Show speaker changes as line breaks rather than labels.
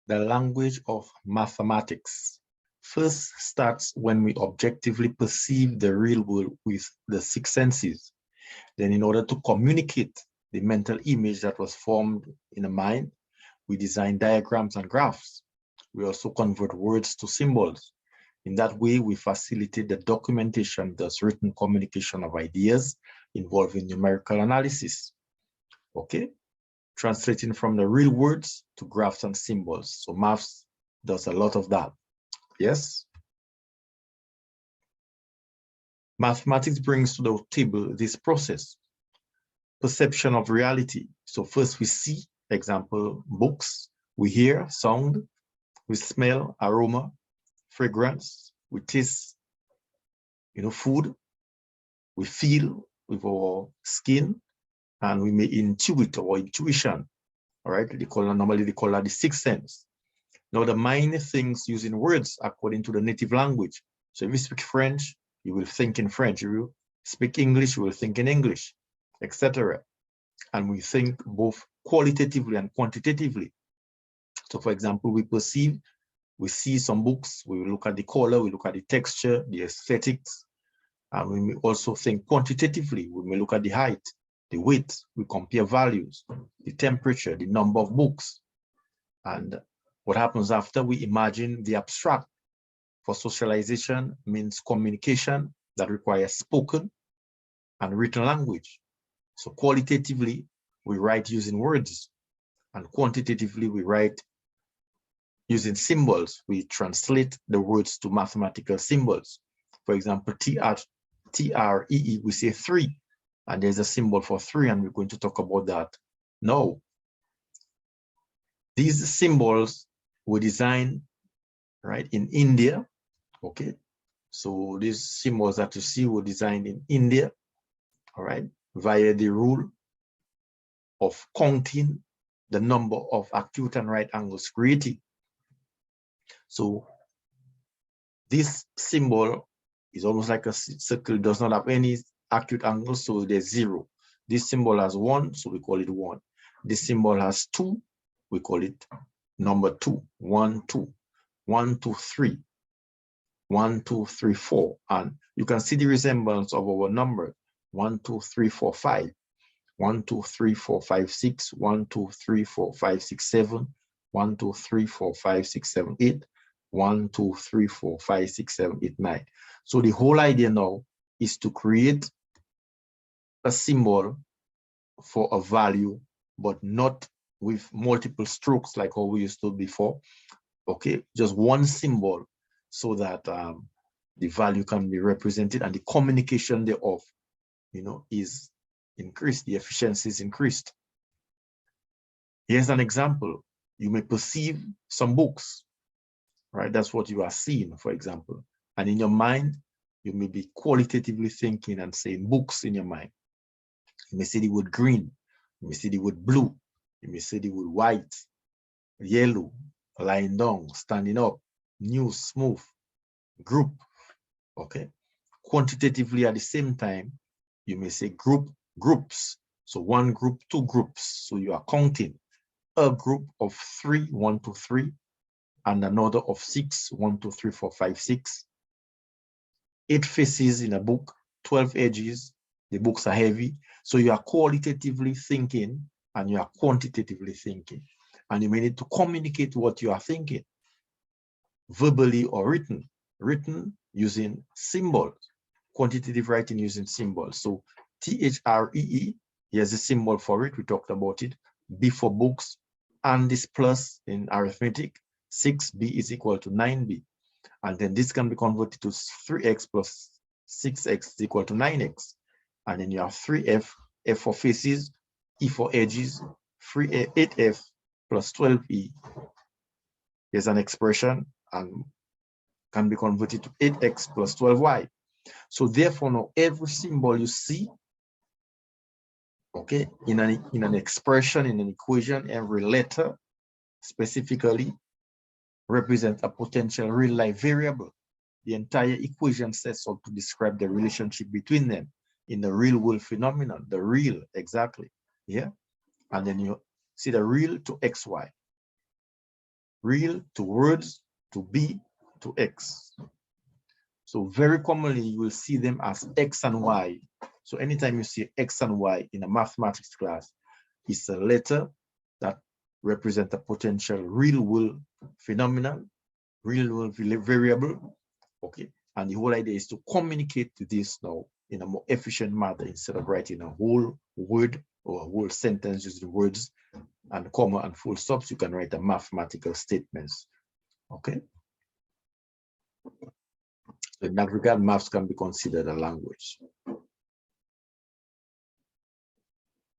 The language of mathematics first starts when we objectively perceive the real world with the six senses. Then, in order to communicate the mental image that was formed in the mind, we design diagrams and graphs. We also convert words to symbols. In that way, we facilitate the documentation, thus written communication of ideas involving numerical analysis. Okay? Translating from the real words to graphs and symbols. So maths does a lot of that. Yes? Mathematics brings to the table this process. Perception of reality. So first we see, example, books. We hear sound. We smell aroma, fragrance. We taste, food. We feel with our skin, and we may intuit or intuition. All right, normally they call that the sixth sense. Now the mind thinks using words according to the native language. So if you speak French, you will think in French. If you speak English, you will think in English, etc. And we think both qualitatively and quantitatively. So for example, we see some books, we look at the color, we look at the texture, the aesthetics, and we may also think quantitatively. We may look at the height, the weight, we compare values, the temperature, the number of books. And what happens after? We imagine the abstract. For socialization means communication that requires spoken and written language. So qualitatively, we write using words, and quantitatively, we write using symbols. We translate the words to mathematical symbols. For example, TREE, we say 3, and there's a symbol for 3, and we're going to talk about that now. These symbols were designed, right, in India. Okay, so these symbols that you see were designed in India, all right, via the rule of counting the number of acute and right angles created. So this symbol is almost like a circle, does not have any acute angles, so there's 0. This symbol has 1, so we call it 1. This symbol has 2, we call it number 2. 1, 2, 1, 2, 3. 1, 2, 3, 4. And you can see the resemblance of our number. 1, 2, 3, 4, 5. 1, 2, 3, 4, 5, 6. 1, 2, 3, 4, 5, 6, 7. 1, 2, 3, 4, 5, 6, 7, 8. 1, 2, 3, 4, 5, 6, 7, 8, 9. So the whole idea now is to create a symbol for a value, but not with multiple strokes like how we used to before. Okay, just one symbol so that the value can be represented and the communication thereof, is increased, the efficiency is increased. Here's an example. You may perceive some books, right? That's what you are seeing, for example. And in your mind, you may be qualitatively thinking and saying books in your mind. You may see the word green, you may see the word blue, you may see the word white, yellow, lying down, standing up, new, smooth, group, okay? Quantitatively at the same time, you may say groups. So one group, 2 groups. So you are counting a group of 3, 1, 2, 3, and another of 6, 1, 2, 3, 4, 5, 6. 8 faces in a book, 12 edges. The books are heavy. So you are qualitatively thinking and you are quantitatively thinking. And you may need to communicate what you are thinking, verbally or written. Written using symbols, quantitative writing using symbols. So THREE, here's a symbol for it. We talked about it. B for books, and this plus in arithmetic, 6B is equal to 9B. And then this can be converted to 3x plus 6x is equal to 9x. And then you have 3F, F for faces, E for edges, 8F plus 12E. Here's an expression and can be converted to 8x plus 12y. So therefore, now every symbol you see, okay, in an expression, in an equation, every letter specifically represents a potential real-life variable. The entire equation sets out to describe the relationship between them in the real-world phenomenon, the real, exactly, yeah? And then you see the real to xy. real to words to be to X. So very commonly you will see them as X and Y. So anytime you see X and Y in a mathematics class, it's a letter that represents a potential real world phenomenon, real world variable. Okay. And the whole idea is to communicate this now in a more efficient manner instead of writing a whole word or a whole sentence using words and comma and full stops. You can write a mathematical statements. Okay. So in that regard, maths can be considered a language.